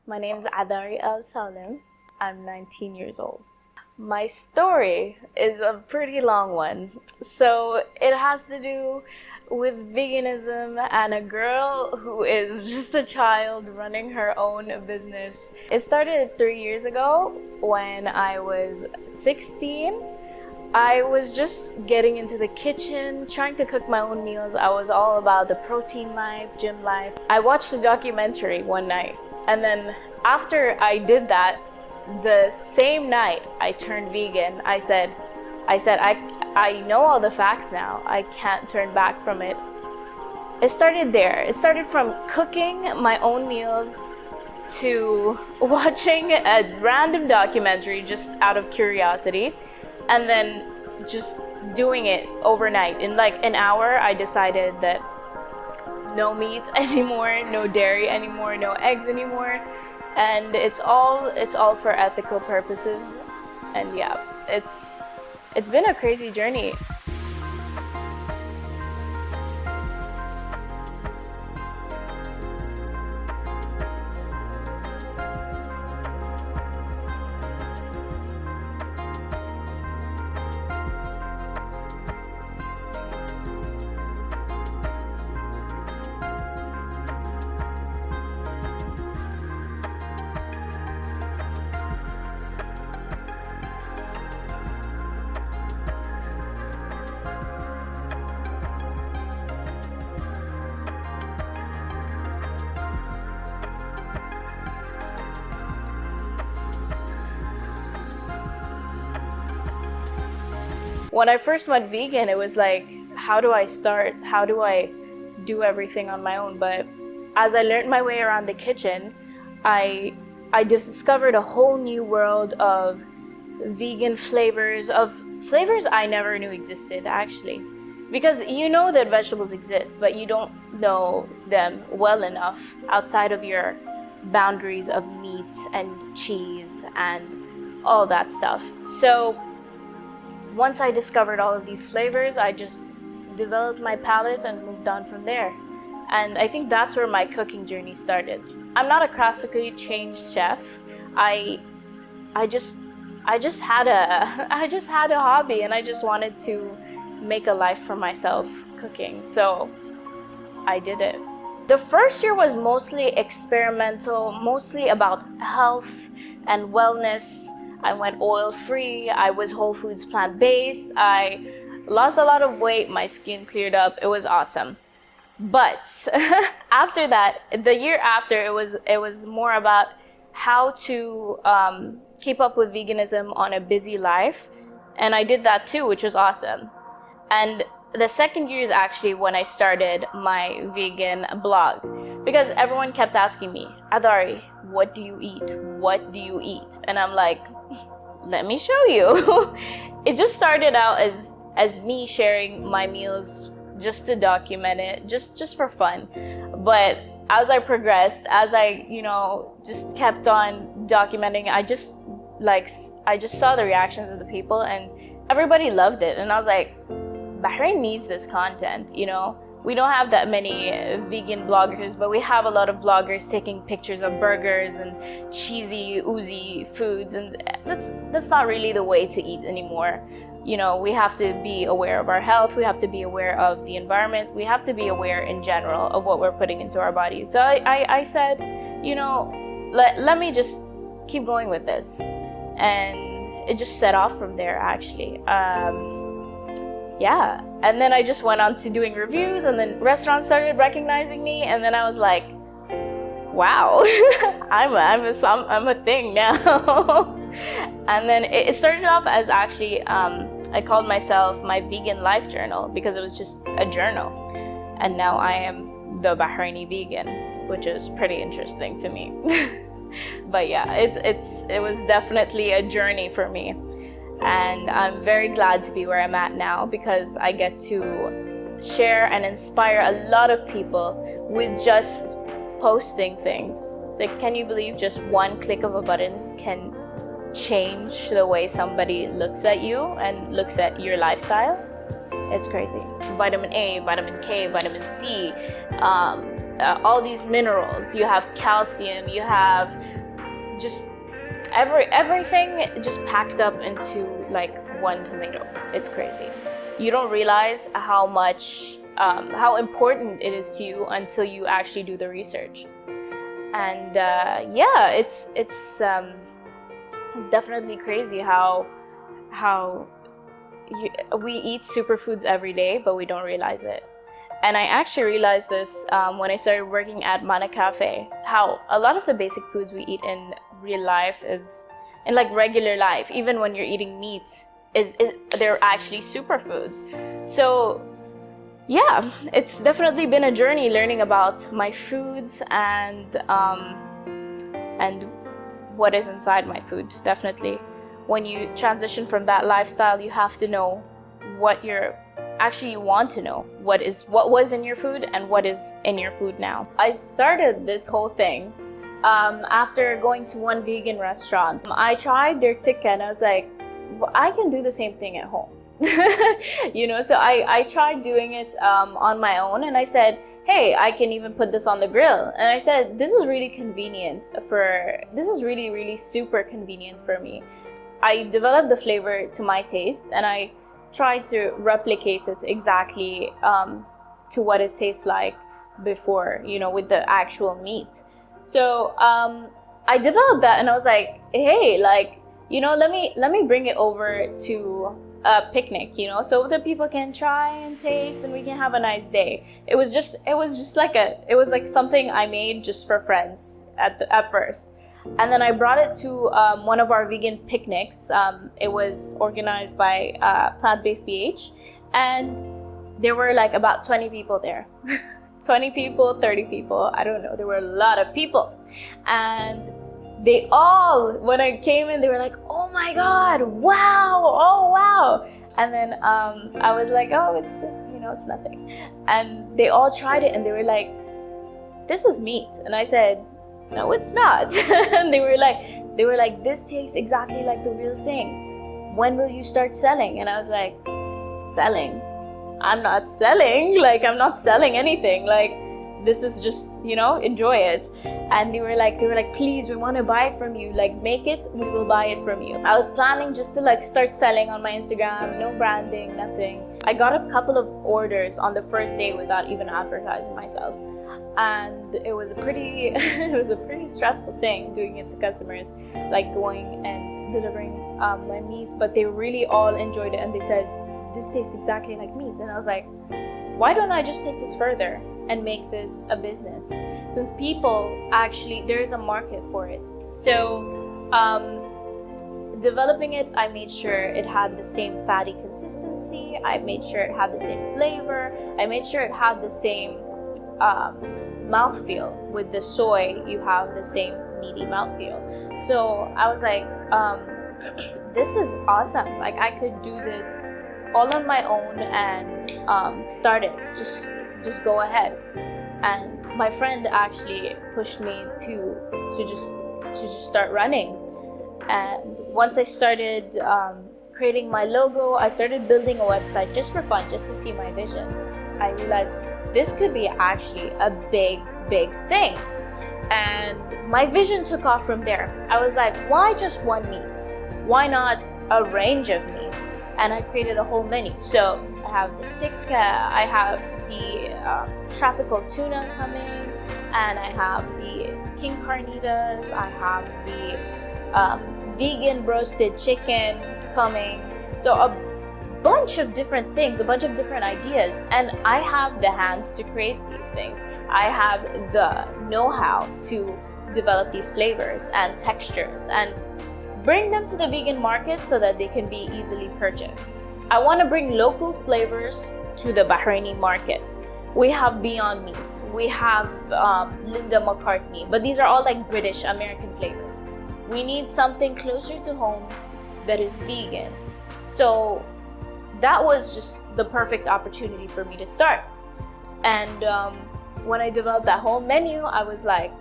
My name is Atharie Salem. I'm 19 years old. My story is a pretty long one. So it has to do with veganism and a girl who is just a child running her own business. It started 3 years ago when I was 16. I was just getting into the kitchen, trying to cook my own meals. I was all about the protein life, gym life. I watched a documentary one night, and then after I did that, the same night I turned vegan. I said, I know all the facts now. I can't turn back from it. It started there. It started from cooking my own meals to watching a random documentary just out of curiosity, and then just doing it overnight. In like an hour, I decided that no meat anymore, no dairy anymore, no eggs anymore, and it's all for ethical purposes. And yeah, it's been a crazy journey. When I first went vegan, it was like, how do I start? How do I do everything on my own? But as I learned my way around the kitchen, I discovered a whole new world of vegan flavors, I never knew existed, actually. Because you know that vegetables exist, but you don't know them well enough outside of your boundaries of meat and cheese and all that stuff. So once I discovered all of these flavors, I just developed my palate and moved on from there. And I think that's where my cooking journey started. I'm not a classically trained chef. I just had a hobby, and I just wanted to make a life for myself cooking. So I did it. The first year was mostly experimental, mostly about health and wellness. I went oil-free, I was whole foods plant-based, I lost a lot of weight, my skin cleared up, it was awesome. But after that, the year after, it was more about how to keep up with veganism on a busy life. And I did that too, which was awesome. And the second year is actually when I started my vegan blog, because everyone kept asking me, Atharie, what do you eat? What do you eat? And I'm like, let me show you. It just started out as me sharing my meals just to document it, just for fun. But as I progressed, as I, just kept on documenting, I just saw the reactions of the people, and everybody loved it. And I was like, Bahrain needs this content, We don't have that many vegan bloggers, but we have a lot of bloggers taking pictures of burgers and cheesy, oozy foods, and that's not really the way to eat anymore. We have to be aware of our health, we have to be aware of the environment, we have to be aware in general of what we're putting into our bodies. So I said, let me just keep going with this. And it just set off from there, actually. Yeah, and then I just went on to doing reviews, and then restaurants started recognizing me, and then I was like, wow, I'm a thing now. And then it started off as actually, I called myself my vegan life journal, because it was just a journal. And now I am the Bahraini Vegan, which is pretty interesting to me. But yeah, it was definitely a journey for me. And I'm very glad to be where I'm at now, because I get to share and inspire a lot of people with just posting things. Like, can you believe just one click of a button can change the way somebody looks at you and looks at your lifestyle? It's crazy. Vitamin A, vitamin K, vitamin C, all these minerals. You have calcium, you have just everything just packed up into like one tomato. It's crazy. You don't realize how much how important it is to you until you actually do the research. And yeah, it's definitely crazy how we eat superfoods every day, but we don't realize it. And I actually realized this when I started working at Mana Cafe, how a lot of the basic foods we eat in real life is, in like regular life, even when you're eating meat, is they're actually superfoods. So yeah, it's definitely been a journey learning about my foods and what is inside my food. Definitely, when you transition from that lifestyle, you have to know what you're actually, you want to know what was in your food and what is in your food now. I started this whole thing after going to one vegan restaurant. I tried their tikka and I was like, well, I can do the same thing at home. You know, so I tried doing it on my own, and I said, hey, I can even put this on the grill. And I said, this is really convenient this is really super convenient for me. I developed the flavor to my taste, and I tried to replicate it exactly to what it tastes like before, you know, with the actual meat. So I developed that, and I was like, hey, like, you know, let me bring it over to a picnic, you know, so that people can try and taste and we can have a nice day. It was like something I made just for friends at first. And then I brought it to one of our vegan picnics. It was organized by Plant-Based BH, and there were like about 20 people there. 20 people, 30 people, I don't know. There were a lot of people. And they all, when I came in, they were like, oh my God, wow, oh wow. And then I was like, oh, it's just, you know, it's nothing. And they all tried it and they were like, this is meat. And I said, no, it's not. And they were like, this tastes exactly like the real thing. When will you start selling? And I was like, selling? I'm not selling. Like, I'm not selling anything. Like, this is just, you know, enjoy it. And they were like, please, we want to buy it from you. Like, make it, we will buy it from you. I was planning just to like start selling on my Instagram, no branding, nothing. I got a couple of orders on the first day without even advertising myself. And it was a pretty stressful thing doing it to customers, like going and delivering my meat. But they really all enjoyed it, and they said, this tastes exactly like meat. And I was like, why don't I just take this further and make this a business, since people actually, there is a market for it. So developing it, I made sure it had the same fatty consistency, I made sure it had the same flavor, I made sure it had the same mouthfeel. With the soy, you have the same meaty mouthfeel. So I was like, this is awesome. Like, I could do this all on my own and start it. Just go ahead. And my friend actually pushed me to just start running. And once I started creating my logo, I started building a website just for fun, just to see my vision. I realized this could be actually a big thing. And my vision took off from there. I was like, why just one meat? Why not a range of meats? And I created a whole menu. So I have the tikka, I have the tropical tuna coming, and I have the king carnitas, I have the vegan roasted chicken coming. So a bunch of different things, a bunch of different ideas, and I have the hands to create these things. I have the know-how to develop these flavors and textures and bring them to the vegan market so that they can be easily purchased. I want to bring local flavors to the Bahraini market. We have Beyond Meat, we have Linda McCartney, but these are all like British American flavors. We need something closer to home that is vegan. So that was just the perfect opportunity for me to start. And when I developed that whole menu, I was like,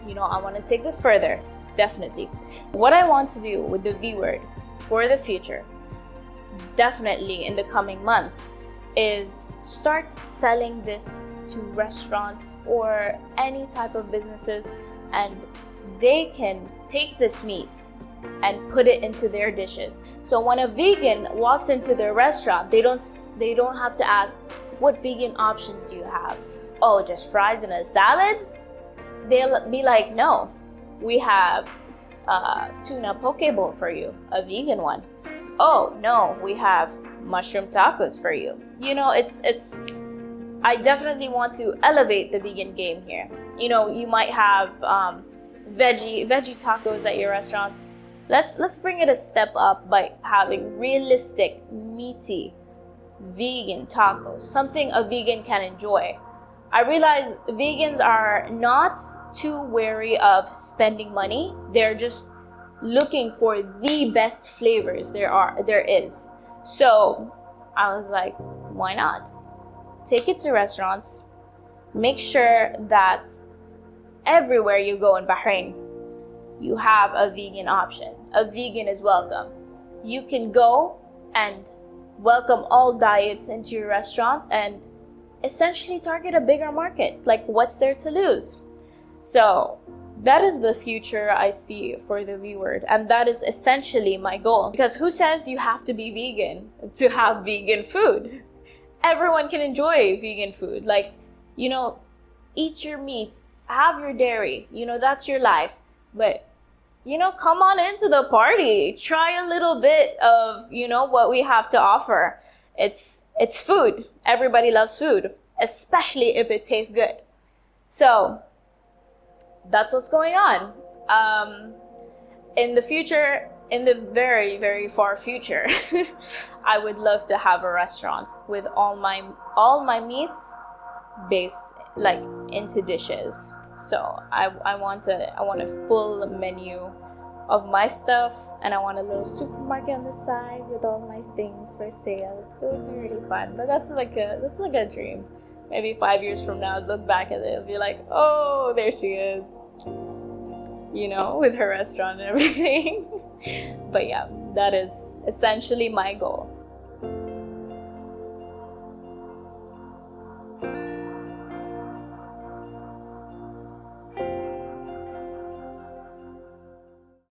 you know, I want to take this further, definitely. What I want to do with the V word for the future, definitely in the coming month, is start selling this to restaurants or any type of businesses, and they can take this meat and put it into their dishes. So when a vegan walks into their restaurant, they don't have to ask, what vegan options do you have? Oh, just fries and a salad? They'll be like, no, we have tuna poke bowl for you, a vegan one. Oh no, we have mushroom tacos for you. You know, it's I definitely want to elevate the vegan game here. You know, you might have veggie tacos at your restaurant. Let's bring it a step up by having realistic, meaty, vegan tacos, something a vegan can enjoy. I realize vegans are not too wary of spending money. They're just looking for the best flavors there is. So I was like, why not? Take it to restaurants. Make sure that everywhere you go in Bahrain, you have a vegan option. A vegan is welcome. You can go and welcome all diets into your restaurant and essentially target a bigger market. Like, what's there to lose? So that is the future I see for the V word, and that is essentially my goal. Because who says you have to be vegan to have vegan food? Everyone can enjoy vegan food. Like, you know, eat your meat, have your dairy, you know, that's your life. But, you know, come on into the party. Try a little bit of, you know, what we have to offer. It's food. Everybody loves food, especially if it tastes good. So that's what's going on. In the future, in the very, very far future, I would love to have a restaurant with all my meats based like into dishes. So I want a full menu of my stuff, and I want a little supermarket on the side with all my things for sale. It would be really fun. But that's like a dream. Maybe 5 years from now, I'd look back at it and be like, oh, there she is. You know, with her restaurant and everything. But yeah, that is essentially my goal.